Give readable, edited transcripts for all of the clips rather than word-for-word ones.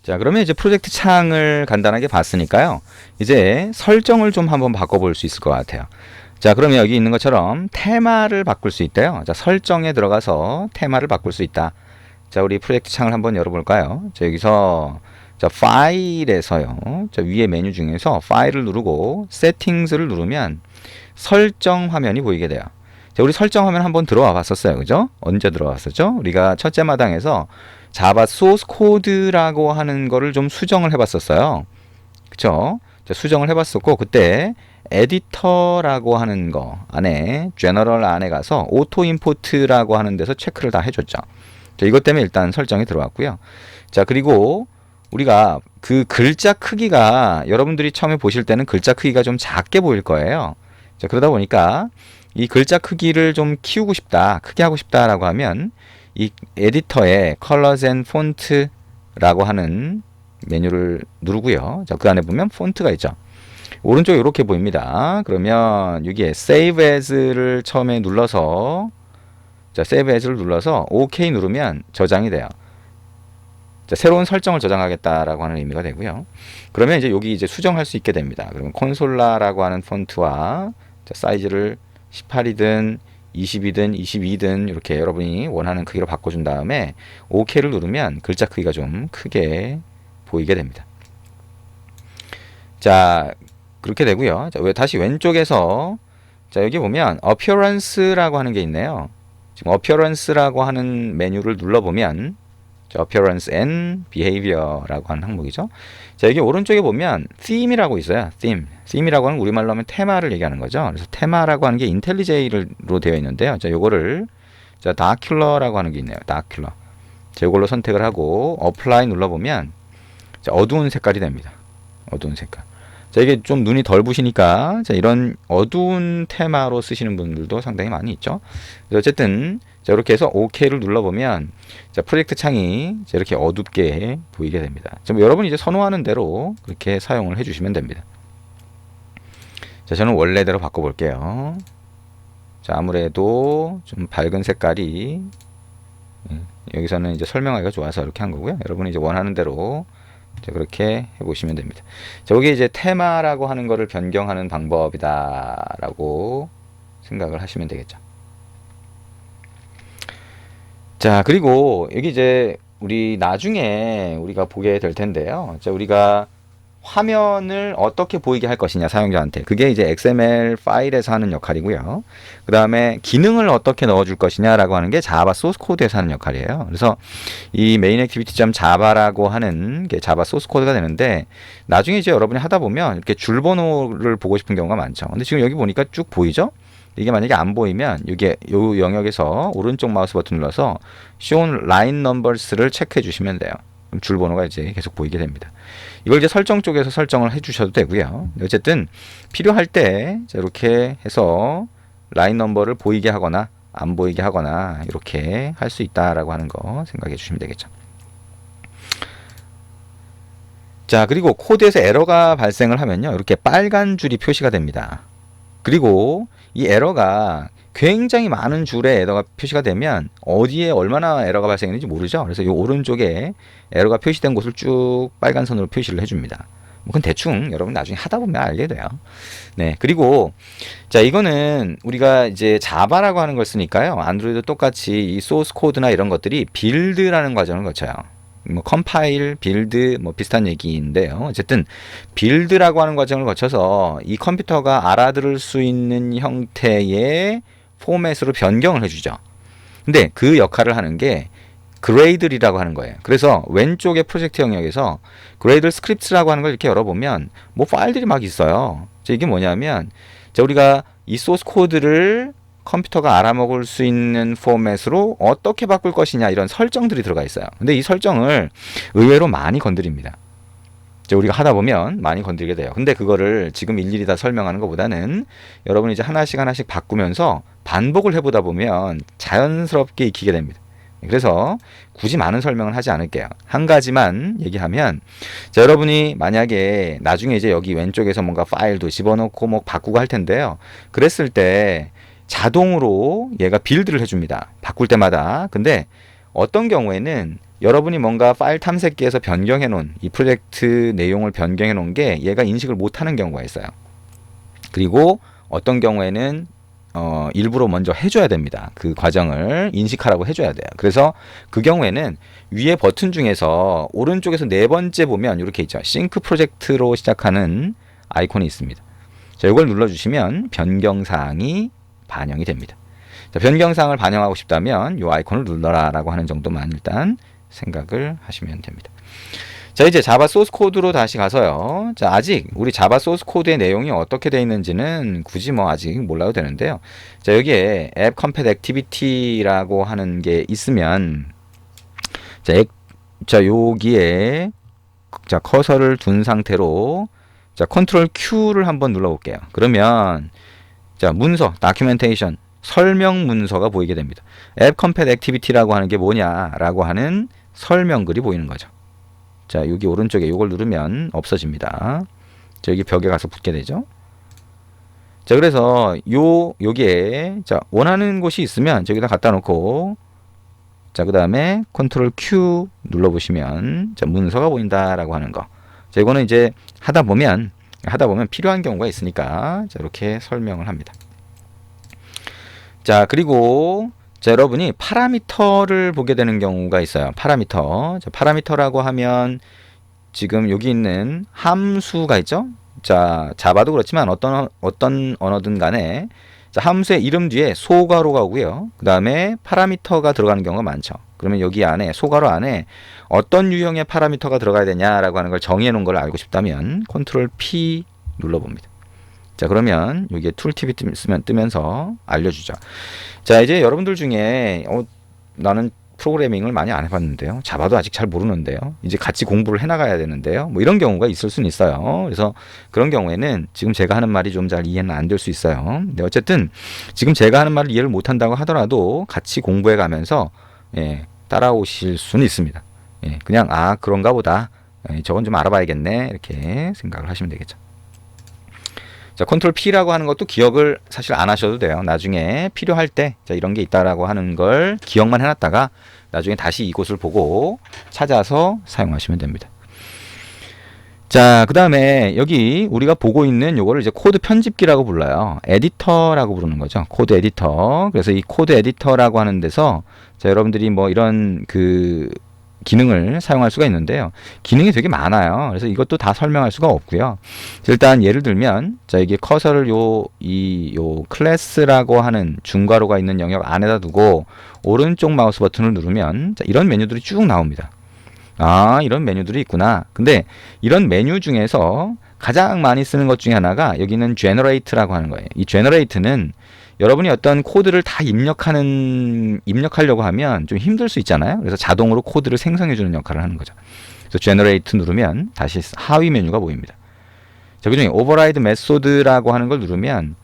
자, 그러면 이제 프로젝트 창을 간단하게 봤으니까요. 이제 설정을 좀 한번 바꿔볼 수 있을 것 같아요. 자, 그러면 여기 있는 것처럼 테마를 바꿀 수 있대요. 자, 설정에 들어가서 테마를 바꿀 수 있다. 자, 우리 프로젝트 창을 한번 열어볼까요? 자, 여기서 자, 파일에서요. 자, 위에 메뉴 중에서 파일을 누르고 세팅스를 누르면 설정 화면이 보이게 돼요. 자, 우리 설정 화면 한번 들어와 봤었어요. 그죠? 언제 들어왔었죠? 우리가 첫째 마당에서 자바 소스 코드라고 하는 거를 좀 수정을 해 봤었어요. 그쵸? 자, 수정을 해 봤었고, 그때 에디터라고 하는 거 안에 제너럴 안에 가서 오토 임포트라고 하는 데서 체크를 다 해줬죠. 자, 이것 때문에 일단 설정이 들어왔고요. 자, 그리고 우리가 그 글자 크기가 여러분들이 처음에 보실 때는 글자 크기가 좀 작게 보일 거예요. 자, 그러다 보니까 이 글자 크기를 좀 키우고 싶다, 크게 하고 싶다라고 하면 이 에디터에 Colors and Font라고 하는 메뉴를 누르고요. 자, 그 안에 보면 폰트가 있죠. 오른쪽에 이렇게 보입니다. 그러면 여기에 Save As를 처음에 눌러서 자, Save As를 눌러서 OK 누르면 저장이 돼요. 자, 새로운 설정을 저장하겠다라고 하는 의미가 되고요. 그러면 이제 여기 이제 수정할 수 있게 됩니다. 그러면 콘솔라라고 하는 폰트와 자, 사이즈를 18이든 20이든 22든 이렇게 여러분이 원하는 크기로 바꿔준 다음에 OK를 누르면 글자 크기가 좀 크게 보이게 됩니다. 자, 그렇게 되고요. 자, 다시 왼쪽에서 자, 여기 보면 Appearance라고 하는 게 있네요. 지금 Appearance라고 하는 메뉴를 눌러보면 자, Appearance and Behavior라고 하는 항목이죠. 자, 여기 오른쪽에 보면 Theme이라고 있어요. Theme이라고 하는 우리말로 하면 테마를 얘기하는 거죠. 그래서 테마라고 하는 게 IntelliJ로 되어 있는데요. 자, 요거를 자, Darker라고 하는 게 있네요. Darker. 자, 요걸로 선택을 하고 Apply 눌러보면 자, 어두운 색깔이 됩니다. 어두운 색깔. 자, 이게 좀 눈이 덜 부시니까 자, 이런 어두운 테마로 쓰시는 분들도 상당히 많이 있죠. 그래서 어쨌든 자, 이렇게 해서 OK를 눌러보면 자, 프로젝트 창이 자, 이렇게 어둡게 보이게 됩니다. 자, 여러분이 이제 선호하는 대로 그렇게 사용을 해주시면 됩니다. 자, 저는 원래대로 바꿔볼게요. 자, 아무래도 좀 밝은 색깔이 여기서는 이제 설명하기가 좋아서 이렇게 한 거고요. 여러분이 이제 원하는 대로 자, 그렇게 해보시면 됩니다. 자, 여기 이제 테마라고 하는 거를 변경하는 방법이다라고 생각을 하시면 되겠죠. 자, 그리고 여기 이제 우리 나중에 우리가 보게 될 텐데요. 자, 우리가 화면을 어떻게 보이게 할 것이냐, 사용자한테. 그게 이제 XML 파일에서 하는 역할이고요. 그 다음에 기능을 어떻게 넣어줄 것이냐라고 하는 게 자바 소스 코드에서 하는 역할이에요. 그래서 이 메인 액티비티.자바라고 하는 게 자바 소스 코드가 되는데 나중에 이제 여러분이 하다 보면 이렇게 줄 번호를 보고 싶은 경우가 많죠. 근데 지금 여기 보니까 쭉 보이죠? 이게 만약에 안 보이면 이게 요 영역에서 오른쪽 마우스 버튼 눌러서 Show Line Numbers를 체크해 주시면 돼요. 그럼 줄 번호가 이제 계속 보이게 됩니다. 이걸 이제 설정 쪽에서 설정을 해 주셔도 되고요. 어쨌든 필요할 때 이렇게 해서 라인 넘버를 보이게 하거나 안 보이게 하거나 이렇게 할 수 있다라고 하는 거 생각해 주시면 되겠죠. 자, 그리고 코드에서 에러가 발생을 하면요, 이렇게 빨간 줄이 표시가 됩니다. 그리고 이 에러가 굉장히 많은 줄에 에러가 표시가 되면 어디에 얼마나 에러가 발생했는지 모르죠. 그래서 이 오른쪽에 에러가 표시된 곳을 쭉 빨간 선으로 표시를 해줍니다. 그건 대충 여러분 나중에 하다 보면 알게 돼요. 네, 그리고 자, 이거는 우리가 이제 자바라고 하는 걸 쓰니까요. 안드로이드 똑같이 이 소스 코드나 이런 것들이 빌드라는 과정을 거쳐요. 뭐 컴파일, 빌드 뭐 비슷한 얘기인데요. 어쨌든 빌드라고 하는 과정을 거쳐서 이 컴퓨터가 알아들을 수 있는 형태의 포맷으로 변경을 해주죠. 근데 그 역할을 하는 게 그레이들이라고 하는 거예요. 그래서 왼쪽의 프로젝트 영역에서 그레이들 스크립트라고 하는 걸 이렇게 열어보면 뭐 파일들이 막 있어요. 이게 뭐냐면 우리가 이 소스 코드를 컴퓨터가 알아먹을 수 있는 포맷으로 어떻게 바꿀 것이냐, 이런 설정들이 들어가 있어요. 근데 이 설정을 의외로 많이 건드립니다. 우리가 하다 보면 많이 건드리게 돼요. 근데 그거를 지금 일일이 다 설명하는 것보다는 여러분이 이제 하나씩 하나씩 바꾸면서 반복을 해보다 보면 자연스럽게 익히게 됩니다. 그래서 굳이 많은 설명을 하지 않을게요. 한 가지만 얘기하면, 자, 여러분이 만약에 나중에 이제 여기 왼쪽에서 뭔가 파일도 집어넣고 뭐 바꾸고 할 텐데요. 그랬을 때 자동으로 얘가 빌드를 해줍니다. 바꿀 때마다. 근데 어떤 경우에는 여러분이 뭔가 파일 탐색기에서 변경해 놓은 이 프로젝트 내용을 변경해 놓은 게 얘가 인식을 못하는 경우가 있어요. 그리고 어떤 경우에는 일부러 먼저 해줘야 됩니다. 그 과정을 인식하라고 해줘야 돼요. 그래서 그 경우에는 위에 버튼 중에서 오른쪽에서 네 번째 보면 이렇게 있죠. 싱크 프로젝트로 시작하는 아이콘이 있습니다. 자, 이걸 눌러주시면 변경사항이 반영이 됩니다. 자, 변경사항을 반영하고 싶다면 이 아이콘을 눌러라 라고 하는 정도만 일단 생각을 하시면 됩니다. 자, 이제 자바 소스 코드로 다시 가서요. 자, 아직 우리 자바 소스 코드의 내용이 어떻게 되어 있는지는 굳이 뭐 아직 몰라도 되는데요. 자, 여기에 앱 컴팻 액티비티라고 하는 게 있으면 자, 여기에 자, 커서를 둔 상태로 자, 컨트롤 Q를 한번 눌러 볼게요. 그러면 자, 문서, 다큐멘테이션, 설명 문서가 보이게 됩니다. 앱 컴팻 액티비티라고 하는 게 뭐냐라고 하는 설명글이 보이는 거죠. 자, 여기 오른쪽에 이걸 누르면 없어집니다. 자, 여기 벽에 가서 붙게 되죠. 자, 그래서 여기에 자, 원하는 곳이 있으면 저기다 갖다 놓고 자, 그 다음에 컨트롤 Q 눌러 보시면 자, 문서가 보인다라고 하는 거. 자, 이거는 이제 하다 보면 필요한 경우가 있으니까 자, 이렇게 설명을 합니다. 자, 그리고 자, 여러분이 파라미터를 보게 되는 경우가 있어요. 파라미터. 자, 파라미터라고 하면 지금 여기 있는 함수가 있죠. 자, 자바도 그렇지만 어떤 언어든 간에 자, 함수의 이름 뒤에 소괄호가 오고요. 그 다음에 파라미터가 들어가는 경우가 많죠. 그러면 여기 안에 소괄호 안에 어떤 유형의 파라미터가 들어가야 되냐라고 하는 걸 정의해 놓은 걸 알고 싶다면 컨트롤 P 눌러봅니다. 자, 그러면 여기에 툴팁이 뜨면서 알려주죠. 자, 이제 여러분들 중에 나는 프로그래밍을 많이 안 해봤는데요. 자바도 아직 잘 모르는데요. 이제 같이 공부를 해나가야 되는데요. 뭐 이런 경우가 있을 수는 있어요. 그래서 그런 경우에는 지금 제가 하는 말이 좀 잘 이해는 안 될 수 있어요. 근데 어쨌든 지금 제가 하는 말을 이해를 못한다고 하더라도 같이 공부해 가면서 따라오실 수는 있습니다. 그냥 그런가 보다. 저건 좀 알아봐야겠네. 이렇게 생각을 하시면 되겠죠. 자, 컨트롤 P라고 하는 것도 기억을 사실 안 하셔도 돼요. 나중에 필요할 때 자, 이런 게 있다라고 하는 걸 기억만 해놨다가 나중에 다시 이곳을 보고 찾아서 사용하시면 됩니다. 자, 그 다음에 여기 우리가 보고 있는 요거를 이제 코드 편집기라고 불러요. 에디터라고 부르는 거죠. 코드 에디터. 그래서 이 코드 에디터라고 하는 데서 자, 여러분들이 뭐 이런 기능을 사용할 수가 있는데요. 기능이 되게 많아요. 그래서 이것도 다 설명할 수가 없고요. 일단 예를 들면 자, 이게 커서를 요 클래스라고 하는 중괄호가 있는 영역 안에다 두고 오른쪽 마우스 버튼을 누르면 자, 이런 메뉴들이 쭉 나옵니다. 이런 메뉴들이 있구나. 근데 이런 메뉴 중에서 가장 많이 쓰는 것 중에 하나가 여기는 generate라고 하는 거예요. 이 generate는 여러분이 어떤 코드를 다 입력하려고 하면 좀 힘들 수 있잖아요. 그래서 자동으로 코드를 생성해주는 역할을 하는 거죠. 그래서 generate 누르면 다시 하위 메뉴가 보입니다. 자, 그중에 override method라고 하는 걸 누르면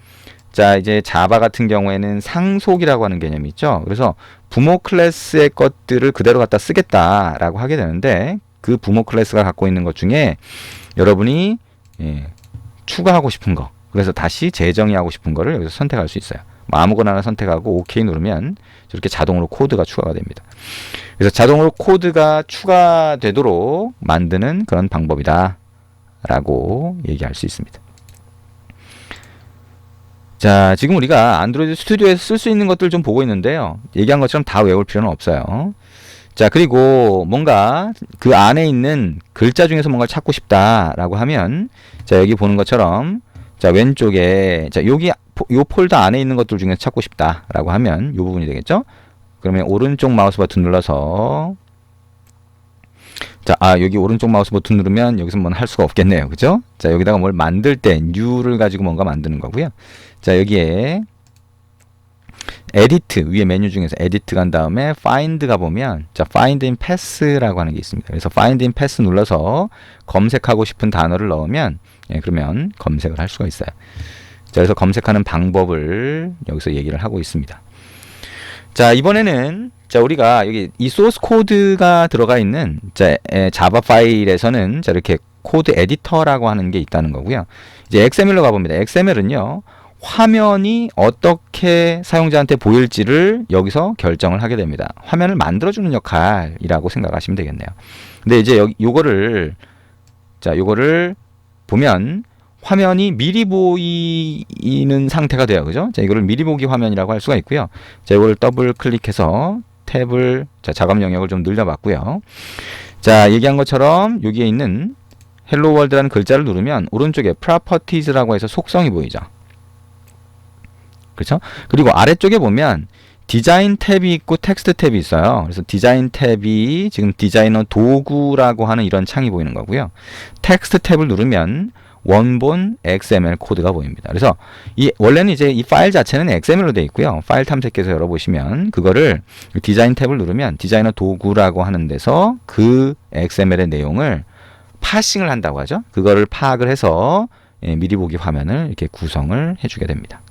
자, 이제 자바 같은 경우에는 상속이라고 하는 개념이 있죠. 그래서 부모 클래스의 것들을 그대로 갖다 쓰겠다라고 하게 되는데 그 부모 클래스가 갖고 있는 것 중에 여러분이 추가하고 싶은 거, 그래서 다시 재정의하고 싶은 거를 여기서 선택할 수 있어요. 뭐 아무거나 하나 선택하고 OK 누르면 이렇게 자동으로 코드가 추가가 됩니다. 그래서 자동으로 코드가 추가되도록 만드는 그런 방법이다 라고 얘기할 수 있습니다. 자, 지금 우리가 안드로이드 스튜디오에서 쓸 수 있는 것들 좀 보고 있는데요. 얘기한 것처럼 다 외울 필요는 없어요. 자, 그리고 뭔가 그 안에 있는 글자 중에서 뭔가를 찾고 싶다라고 하면 자, 여기 보는 것처럼 자, 왼쪽에 자, 요 폴더 안에 있는 것들 중에서 찾고 싶다라고 하면 요 부분이 되겠죠? 그러면 오른쪽 마우스 버튼 눌러서 자, 여기 오른쪽 마우스 버튼 누르면 여기서 뭔 할 수가 없겠네요. 그죠? 자, 여기다가 뭘 만들 때 new를 가지고 뭔가 만드는 거고요. 자, 여기에 edit 위에 메뉴 중에서 edit 간 다음에 find 가보면 자, find in path라고 하는 게 있습니다. 그래서 find in path 눌러서 검색하고 싶은 단어를 넣으면 그러면 검색을 할 수가 있어요. 자, 그래서 검색하는 방법을 여기서 얘기를 하고 있습니다. 자, 이번에는 자, 우리가 여기 이 소스 코드가 들어가 있는 자바 파일에서는 자, 이렇게 코드 에디터라고 하는 게 있다는 거고요. 이제 XML로 가봅니다. XML은요, 화면이 어떻게 사용자한테 보일지를 여기서 결정을 하게 됩니다. 화면을 만들어주는 역할이라고 생각하시면 되겠네요. 근데 이제 요거를 보면 화면이 미리 보이는 상태가 돼요. 그죠? 자, 이거를 미리 보기 화면이라고 할 수가 있고요. 자, 이거를 더블 클릭해서 탭을, 작업 영역을 좀 늘려봤고요. 자, 얘기한 것처럼 여기에 있는 헬로 월드라는 글자를 누르면 오른쪽에 프로퍼티즈라고 해서 속성이 보이죠. 그렇죠? 그리고 아래쪽에 보면 디자인 탭이 있고 텍스트 탭이 있어요. 그래서 디자인 탭이 지금 디자이너 도구라고 하는 이런 창이 보이는 거고요. 텍스트 탭을 누르면 원본 XML 코드가 보입니다. 그래서 원래는 이제 이 파일 자체는 XML로 되어 있고요. 파일 탐색기에서 열어보시면 그거를 디자인 탭을 누르면 디자이너 도구라고 하는 데서 그 XML의 내용을 파싱을 한다고 하죠. 그거를 파악을 해서 미리 보기 화면을 이렇게 구성을 해주게 됩니다.